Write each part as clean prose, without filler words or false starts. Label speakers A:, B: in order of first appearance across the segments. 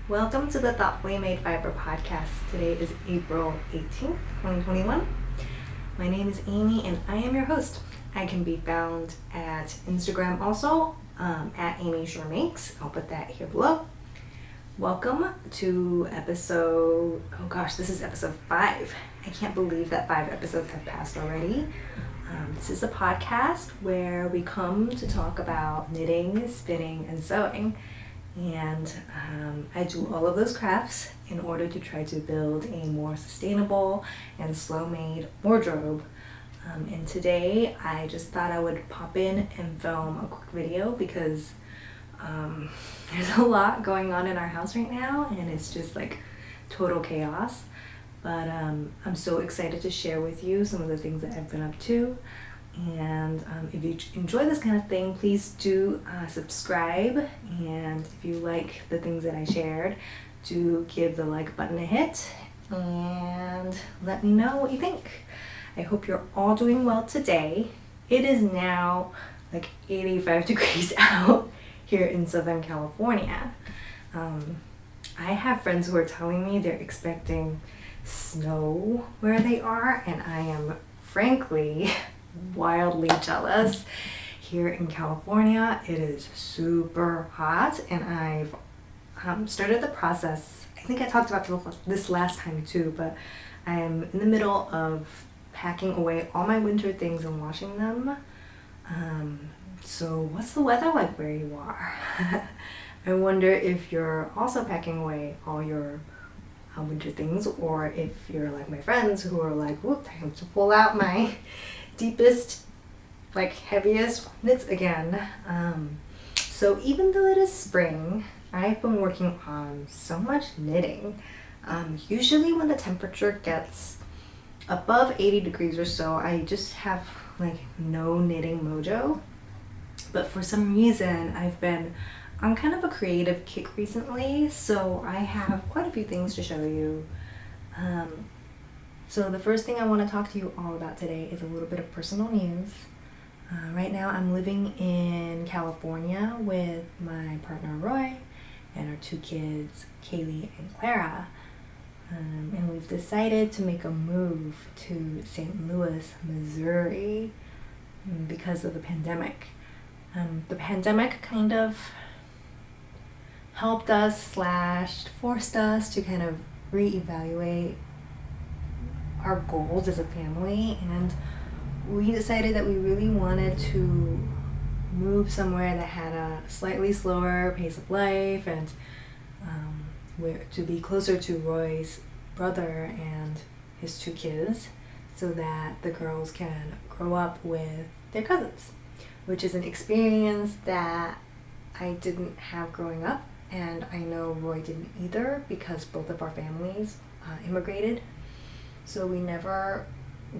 A: Welcome to the Thoughtfully Made Fiber podcast. Today is April 18th, 2021. My name is Amy and I am your host. I can be found at Instagram also, at Amy Sure Makes. I'll put that here below. Welcome to this is episode 5. I can't believe that 5 episodes have passed already. This is a podcast where we come to talk about knitting, spinning, and sewing. And I do all of those crafts in order to try to build a more sustainable and slow-made wardrobe. And today I just thought I would pop in and film a quick video because there's a lot going on in our house right now and it's just like total chaos. But I'm so excited to share with you some of the things that I've been up to. And if you enjoy this kind of thing, please do subscribe, and if you like the things that I shared, do give the like button a hit and let me know what you think. I hope you're all doing well today. It is now like 85 degrees out here in Southern California. I have friends who are telling me they're expecting snow where they are, and I am frankly wildly jealous. Here in California, it is super hot, and I've started the process. I think I talked about this last time too, but I am in the middle of packing away all my winter things and washing them. So what's the weather like where you are? I wonder if you're also packing away all your winter things, or if you're like my friends who are like, whoop, I have to pull out my deepest, like heaviest knits again. So even though it is spring, I've been working on so much knitting. Usually when the temperature gets above 80 degrees or so, I just have like no knitting mojo. But for some reason, I've been on kind of a creative kick recently, so I have quite a few things to show you. So the first thing I want to talk to you all about today is a little bit of personal news. Right now I'm living in California with my partner Roy and our 2 kids, Kaylee and Clara. And we've decided to make a move to St. Louis, Missouri because of the pandemic. The pandemic kind of helped us / forced us to kind of reevaluate our goals as a family, and we decided that we really wanted to move somewhere that had a slightly slower pace of life, and to be closer to Roy's brother and his 2 kids, so that the girls can grow up with their cousins, which is an experience that I didn't have growing up, and I know Roy didn't either because both of our families immigrated. So we never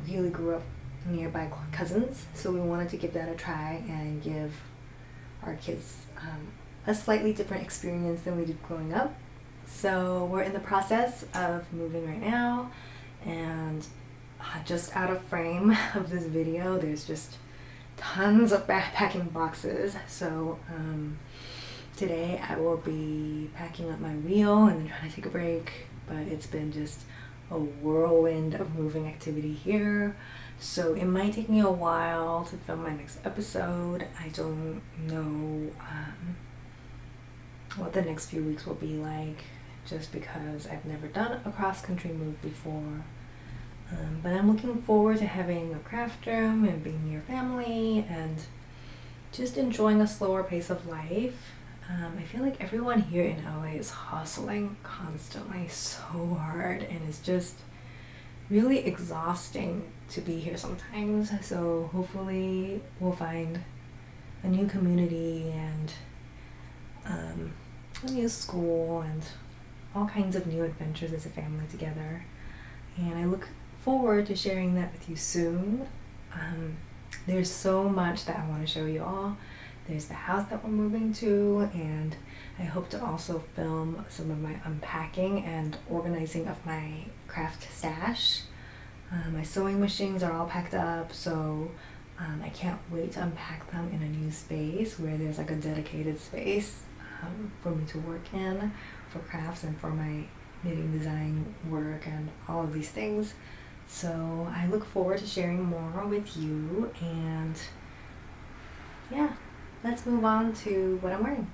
A: really grew up nearby cousins, so we wanted to give that a try and give our kids a slightly different experience than we did growing up. So we're in the process of moving right now, and just out of frame of this video, there's just tons of backpacking boxes. So today I will be packing up my wheel and then trying to take a break, but it's been just a whirlwind of moving activity here, so it might take me a while to film my next episode. I don't know what the next few weeks will be like, just because I've never done a cross-country move before, but I'm looking forward to having a craft room and being near family and just enjoying a slower pace of life. I feel like everyone here in LA is hustling constantly so hard, and it's just really exhausting to be here sometimes. So hopefully we'll find a new community and a new school and all kinds of new adventures as a family together. And I look forward to sharing that with you soon. There's so much that I want to show you all. There's the house that we're moving to, and I hope to also film some of my unpacking and organizing of my craft stash. My sewing machines are all packed up, so I can't wait to unpack them in a new space where there's like a dedicated space for me to work in for crafts and for my knitting design work and all of these things. So I look forward to sharing more with you, and yeah, let's move on to what I'm wearing.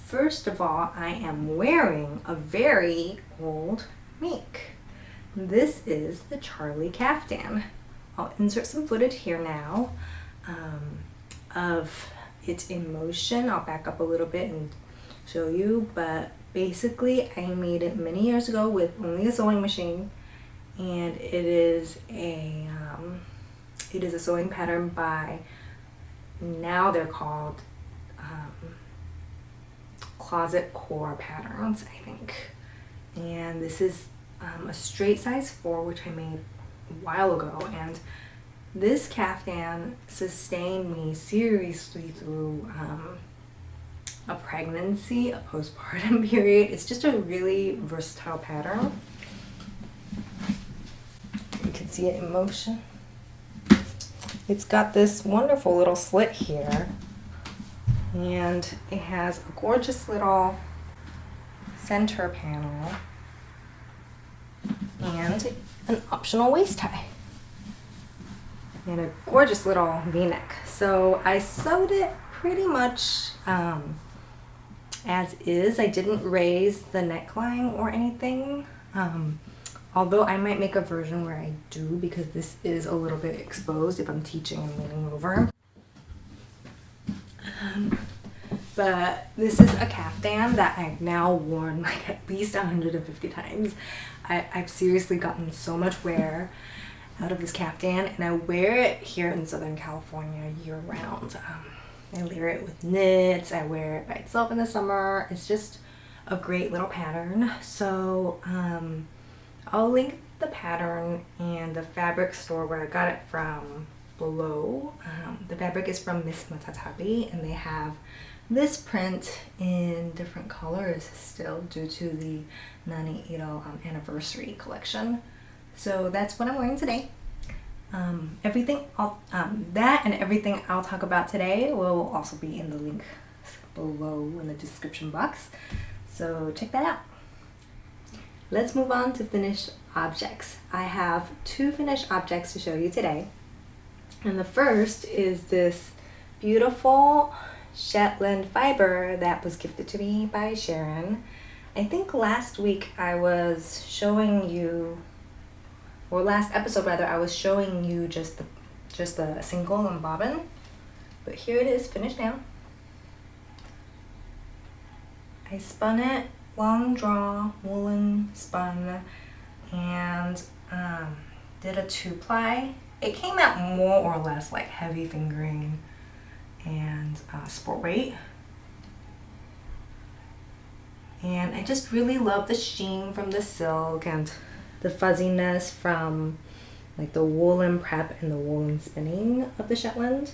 A: First of all, I am wearing a very old make. This is the Charlie Kaftan. I'll insert some footage here now of it in motion. I'll back up a little bit and show you, but basically I made it many years ago with only a sewing machine, and it is a sewing pattern by, now they're called Closet Core Patterns, I think. And this is a straight size 4, which I made a while ago, and this kaftan sustained me seriously through a pregnancy, a postpartum period. It's just a really versatile pattern. You can see it in motion. It's got this wonderful little slit here, and it has a gorgeous little center panel and an optional waist tie and a gorgeous little v-neck. So I sewed it pretty much as is. I didn't raise the neckline or anything, although I might make a version where I do, because this is a little bit exposed if I'm teaching and leaning over. But this is a kaftan that I've now worn like at least 150 times. I've seriously gotten so much wear out of this kaftan, and I wear it here in Southern California year round. I layer it with knits, I wear it by itself in the summer. It's just a great little pattern. So I'll link the pattern and the fabric store where I got it from below. The fabric is from Miss Matatabi, and they have this print in different colors still due to the Nani Ito anniversary collection. So that's what I'm wearing today. That and everything I'll talk about today will also be in the link below in the description box. So check that out. Let's move on to finished objects. I have 2 finished objects to show you today. And the first is this beautiful Shetland fiber that was gifted to me by Sharon. I think last week I was showing you, or last episode rather, I was showing you just the single and bobbin, but here it is finished now. I spun it long draw woolen spun and did a 2-ply. It came out more or less like heavy fingering and sport weight. And I just really love the sheen from the silk and the fuzziness from like the woolen prep and the woolen spinning of the Shetland.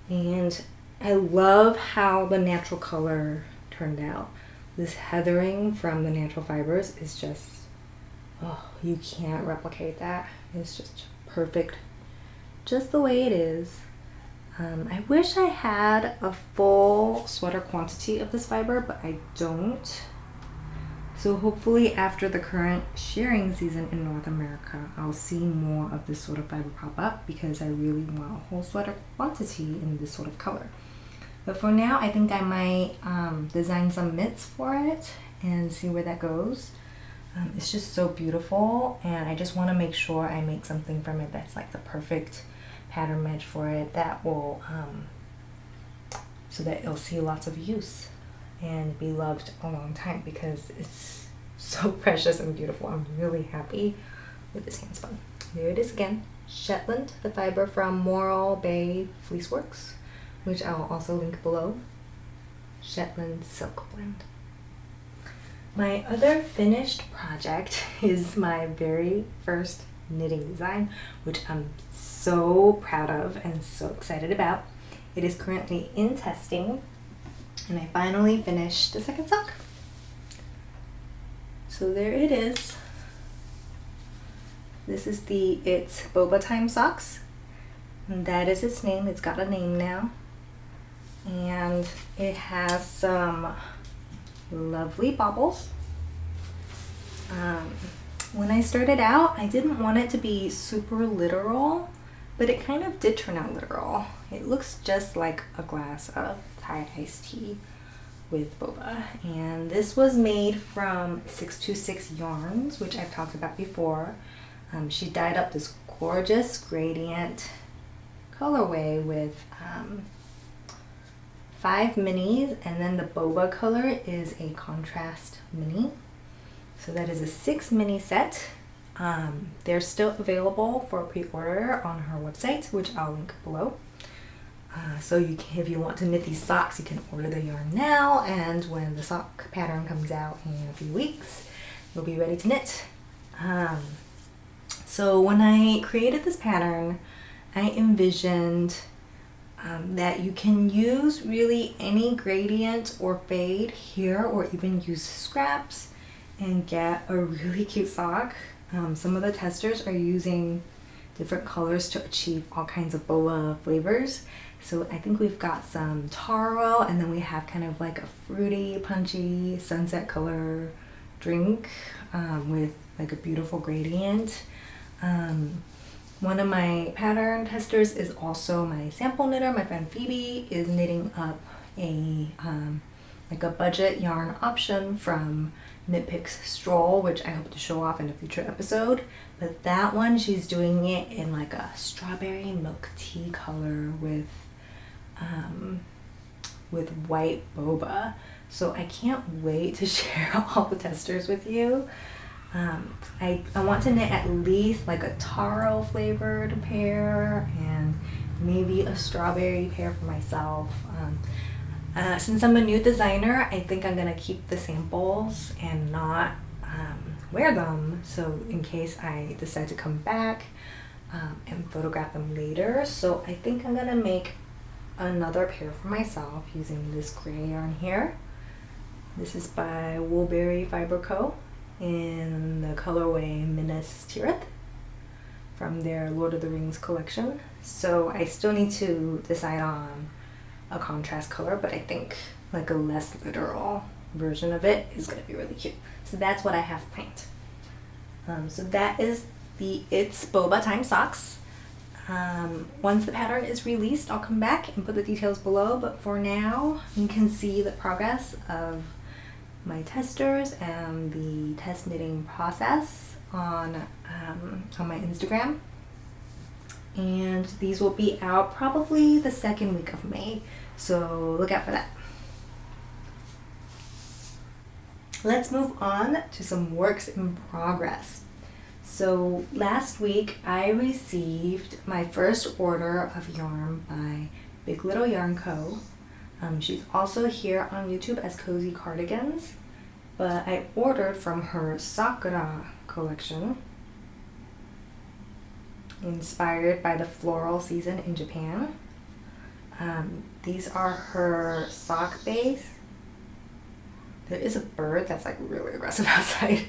A: And I love how the natural color turned out. This heathering from the natural fibers is just, oh, you can't replicate that. It's just perfect, just the way it is. I wish I had a full sweater quantity of this fiber, but I don't. So hopefully after the current shearing season in North America, I'll see more of this sort of fiber pop up, because I really want a whole sweater quantity in this sort of color. But for now, I think I might design some mitts for it and see where that goes. It's just so beautiful, and I just want to make sure I make something from it that's like the perfect pattern match for it, that will so that it'll see lots of use and be loved a long time, because it's so precious and beautiful. I'm really happy with this hand spun. There it is again, Shetland, the fiber from Morro Bay Fleece Works, which I'll also link below. Shetland Silk Blend. My other finished project is my very first knitting design, which I'm so proud of and so excited about. It is currently in testing, and I finally finished the second sock. So there it is. This is It's Boba Time Socks, and that is its name. It's got a name now. and it has some lovely baubles. When I started out, I didn't want it to be super literal, but it kind of did turn out literal. It looks just like a glass of Thai iced tea with boba, and this was made from 626 yarns, which I've talked about before. She dyed up this gorgeous gradient colorway with 5 minis, and then the boba color is a contrast mini. So that is a 6 mini set. They're still available for pre-order on her website, which I'll link below. So if you want to knit these socks, you can order the yarn now, and when the sock pattern comes out in a few weeks, you'll be ready to knit. So when I created this pattern, I envisioned that you can use really any gradient or fade here, or even use scraps and get a really cute sock. Some of the testers are using different colors to achieve all kinds of boba flavors. So I think we've got some taro, and then we have kind of like a fruity, punchy sunset color drink with like a beautiful gradient. One of my pattern testers is also my sample knitter. My friend Phoebe is knitting up a like a budget yarn option from Knit Picks Stroll, which I hope to show off in a future episode. But that one, she's doing it in like a strawberry milk tea color with white boba. So I can't wait to share all the testers with you. I want to knit at least like a taro flavored pair and maybe a strawberry pair for myself. Since I'm a new designer, I think I'm gonna keep the samples and not wear them, so in case I decide to come back and photograph them later. So I think I'm gonna make another pair for myself using this gray yarn here. This is by Woolberry Fiber Co. in the colorway Minas Tirith from their Lord of the Rings collection. So I still need to decide on a contrast color, but I think like a less literal version of it is going to be really cute. So that's what I have planned. So that is the It's Boba Time socks. Once the pattern is released, I'll come back and put the details below, but for now you can see the progress of my testers and the test knitting process on my Instagram. And these will be out probably the second week of May, so look out for that. Let's move on to some works in progress. So last week I received my first order of yarn by Big Little Yarn Co. She's also here on YouTube as Cozy Cardigans, but I ordered from her Sakura collection, inspired by the floral season in Japan. These are her sock base. There is a bird that's like really aggressive outside.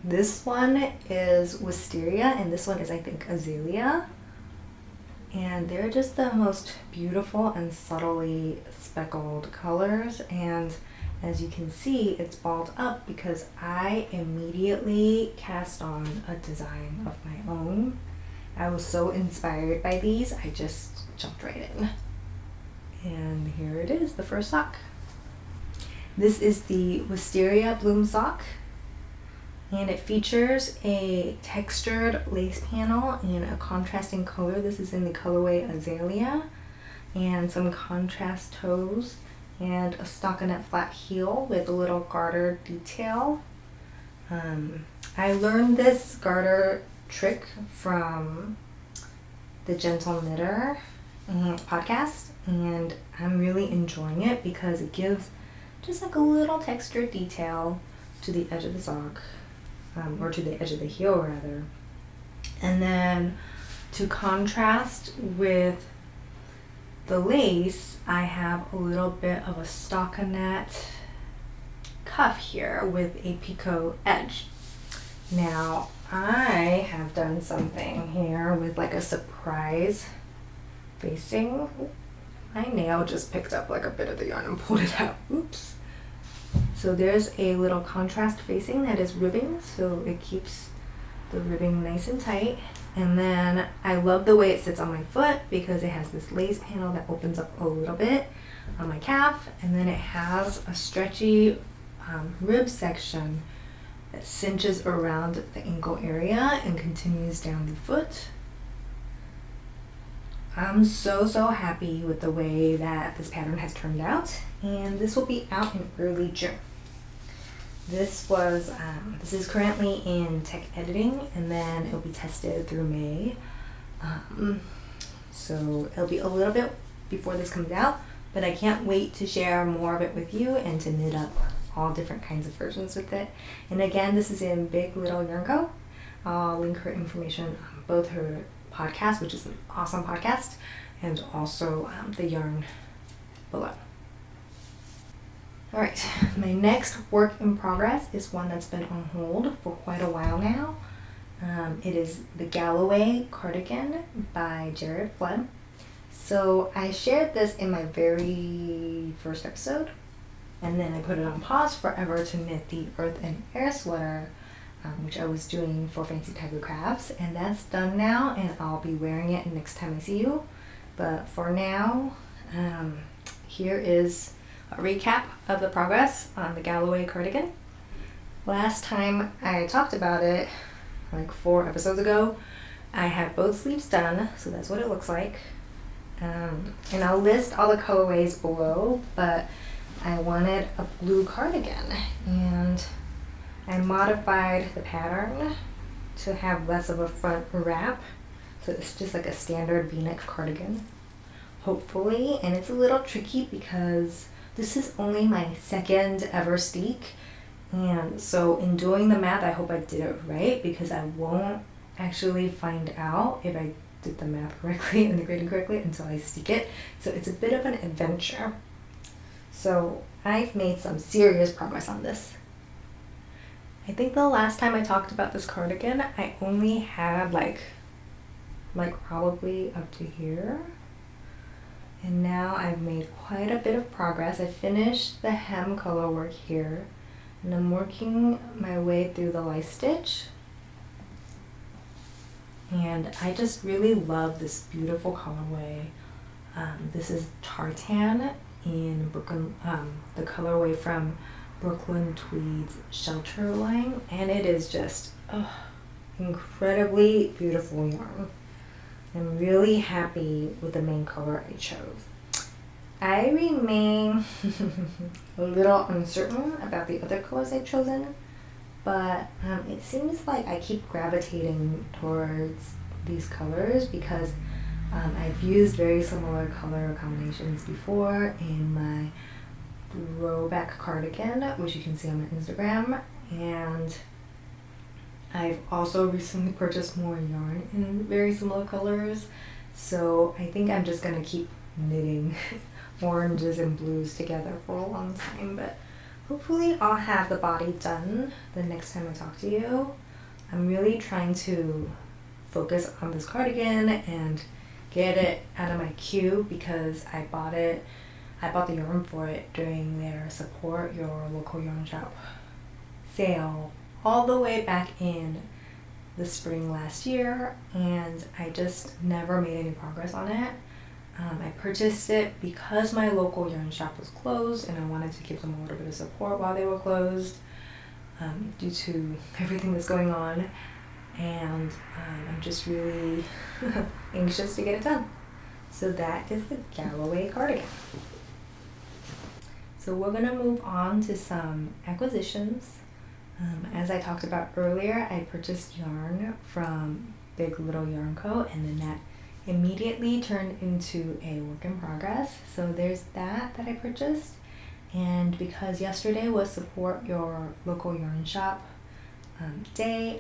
A: This one is wisteria, and this one is, I think, azalea. And they're just the most beautiful and subtly speckled colors. And as you can see, it's balled up because I immediately cast on a design of my own. I was so inspired by these, I just jumped right in. And here it is, the first sock. This is the Wisteria Bloom sock, and it features a textured lace panel in a contrasting color. This is in the colorway Azalea, and some contrast toes, and a stockinette flat heel with a little garter detail. I learned this garter trick from the Gentle Knitter podcast, and I'm really enjoying it because it gives just like a little textured detail to the edge of the sock, or to the edge of the heel rather. And then to contrast with the lace, I have a little bit of a stockinette cuff here with a picot edge. Now I have done something here with like a surprise facing My nail just picked up like a bit of the yarn and pulled it out. Oops. So there's a little contrast facing that is ribbing, so it keeps the ribbing nice and tight. And then I love the way it sits on my foot because it has this lace panel that opens up a little bit on my calf, and then it has a stretchy rib section that cinches around the ankle area and continues down the foot. I'm so happy with the way that this pattern has turned out, and this will be out in early June. This is currently in tech editing, and then it'll be tested through May. So it'll be a little bit before this comes out, but I can't wait to share more of it with you and to knit up all different kinds of versions with it. And again, this is in Big Little Yarn Co. I'll link her information on both her podcast, which is an awesome podcast, and also the yarn below. Alright, my next work in progress is one that's been on hold for quite a while now. It is the Galloway Cardigan by Jared Flood. So I shared this in my very first episode, and then I put it on pause forever to knit the Earth and Air sweater, which I was doing for Fancy Tiger Crafts, and that's done now, and I'll be wearing it next time I see you. But for now, here is a recap of the progress on the Galloway cardigan. Last time I talked about it, like 4 episodes ago, I had both sleeves done, so that's what it looks like. And I'll list all the colorways below, but I wanted a blue cardigan, and I modified the pattern to have less of a front wrap, so it's just like a standard v-neck cardigan, hopefully. And it's a little tricky because this is only my second ever steek, and so in doing the math, I hope I did it right, because I won't actually find out if I did the math correctly and the grading correctly until I steek it. So it's a bit of an adventure. So I've made some serious progress on this. I think the last time I talked about this cardigan, I only had like probably up to here. And now I've made quite a bit of progress. I finished the hem color work here, and I'm working my way through the light stitch. And I just really love this beautiful colorway. This is tartan in Brooklyn, the colorway from Brooklyn Tweed's Shelter line, and it is just incredibly beautiful yarn. I'm really happy with the main color I chose. I remain a little uncertain about the other colors I've chosen, but it seems like I keep gravitating towards these colors because I've used very similar color combinations before in my throwback cardigan, which you can see on my Instagram, and I've also recently purchased more yarn in very similar colors, so I think I'm just gonna keep knitting oranges and blues together for a long time, but hopefully I'll have the body done the next time I talk to you. I'm really trying to focus on this cardigan and get it out of my queue because I bought the yarn for it during their Support Your Local Yarn Shop sale all the way back in the spring last year, and I just never made any progress on it. I purchased it because my local yarn shop was closed, and I wanted to give them a little bit of support while they were closed due to everything that's going on, and I'm just really anxious to get it done. So that is the Galloway cardigan. So we're going to move on to some acquisitions. As I talked about earlier, I purchased yarn from Big Little Yarn Co., and then that immediately turned into a work in progress. So there's that I purchased, and because yesterday was Support Your Local Yarn Shop day,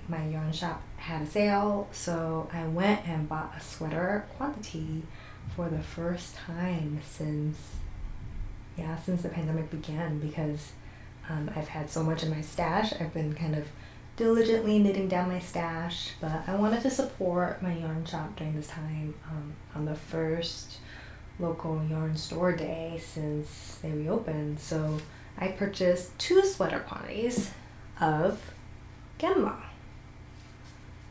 A: my yarn shop had a sale, so I went and bought a sweater quantity for the first time since the pandemic began, because I've had so much in my stash. I've been kind of diligently knitting down my stash, but I wanted to support my yarn shop during this time on the first local yarn store day since they reopened. So I purchased 2 sweater quantities of Genma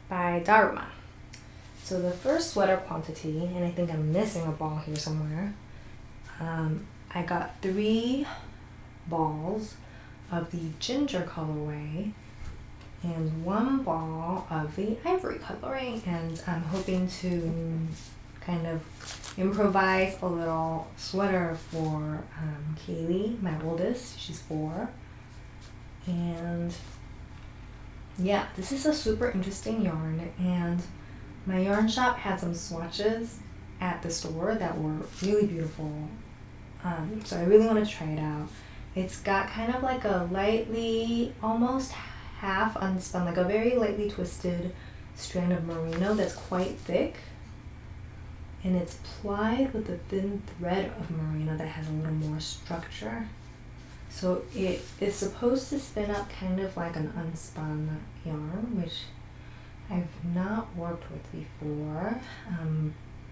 A: by Daruma. So the first sweater quantity, and I think I'm missing a ball here somewhere, I got 3 balls of the ginger colorway and 1 ball of the ivory colorway, and I'm hoping to kind of improvise a little sweater for Kaylee, my oldest. She's 4, and yeah, this is a super interesting yarn, and my yarn shop had some swatches at the store that were really beautiful, so I really want to try it out. It's got kind of like a lightly, almost half unspun, like a very lightly twisted strand of merino that's quite thick, and it's plied with a thin thread of merino that has a little more structure. So it is supposed to spin up kind of like an unspun yarn, which I've not worked with before,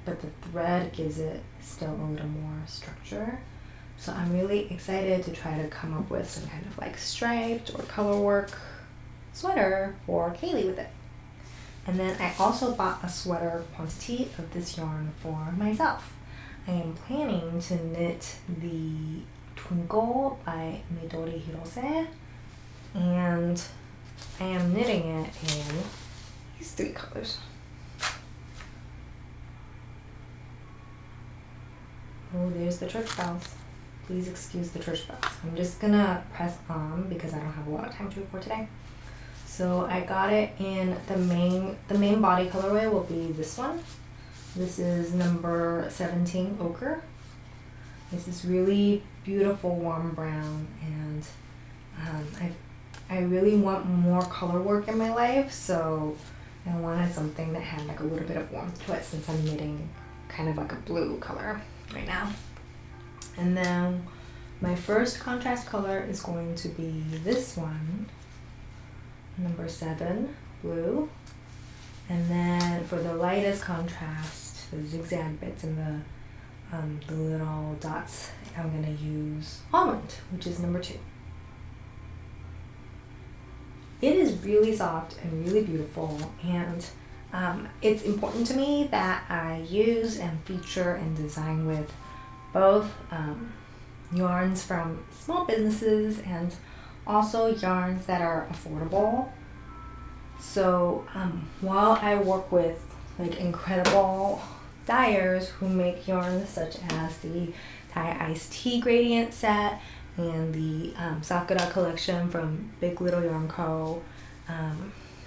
A: but the thread gives it still a little more structure. So I'm really excited to try to come up with some kind of like striped or color work sweater for Kaylee with it. And then I also bought a sweater quantity of this yarn for myself. I am planning to knit the Twinkle by Midori Hirose, and I am knitting it in these 3 colors. Oh, there's the church bells. Please excuse the church bells. I'm just gonna press on because I don't have a lot of time to record today. So I got it in the main body colorway will be this one. This is number 17 ochre. It's this really beautiful warm brown, and I really want more color work in my life, so I wanted something that had like a little bit of warmth to it since I'm knitting kind of like a blue color right now. And then my first contrast color is going to be this one, number 7, blue. And then for the lightest contrast, the zigzag bits and the little dots, I'm going to use almond, which is number 2. It is really soft and really beautiful, and it's important to me that I use and feature and design with both yarns from small businesses and also yarns that are affordable. So while I work with like incredible dyers who make yarns such as the Thai iced tea gradient set and the Sakura collection from Big Little Yarn Co.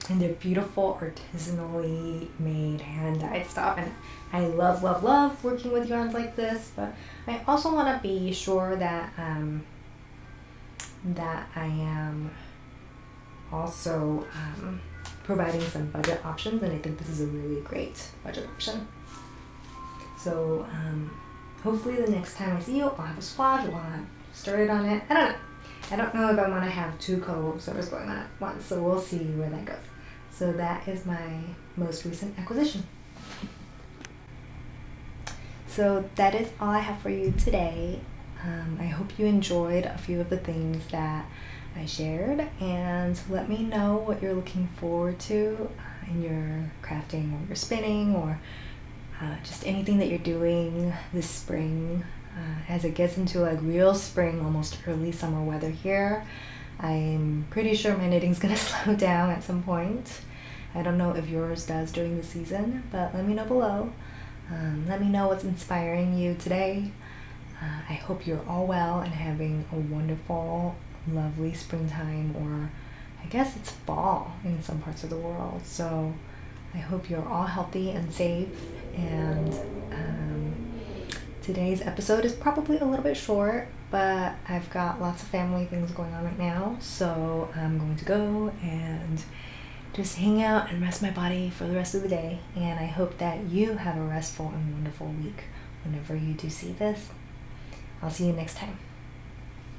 A: And they're beautiful artisanally made hand dyed stuff, and I love working with yarns like this, but I also want to be sure that that I am also providing some budget options, and I think this is a really great budget option. So hopefully the next time I see you, I'll have a swatch, we'll have started on it. I don't know if I want to have 2 color work sweaters going on at once, so we'll see where that goes. So that is my most recent acquisition. So that is all I have for you today. I hope you enjoyed a few of the things that I shared, and let me know what you're looking forward to in your crafting or your spinning or just anything that you're doing this spring. As it gets into like real spring, almost early summer weather here, I'm pretty sure my knitting's gonna slow down at some point. I don't know if yours does during the season, but let me know below. Let me know what's inspiring you today. I hope you're all well and having a wonderful, lovely springtime, or I guess it's fall in some parts of the world. So I hope you're all healthy and safe, and today's episode is probably a little bit short, but I've got lots of family things going on right now, so I'm going to go and just hang out and rest my body for the rest of the day, and I hope that you have a restful and wonderful week whenever you do see this. I'll see you next time.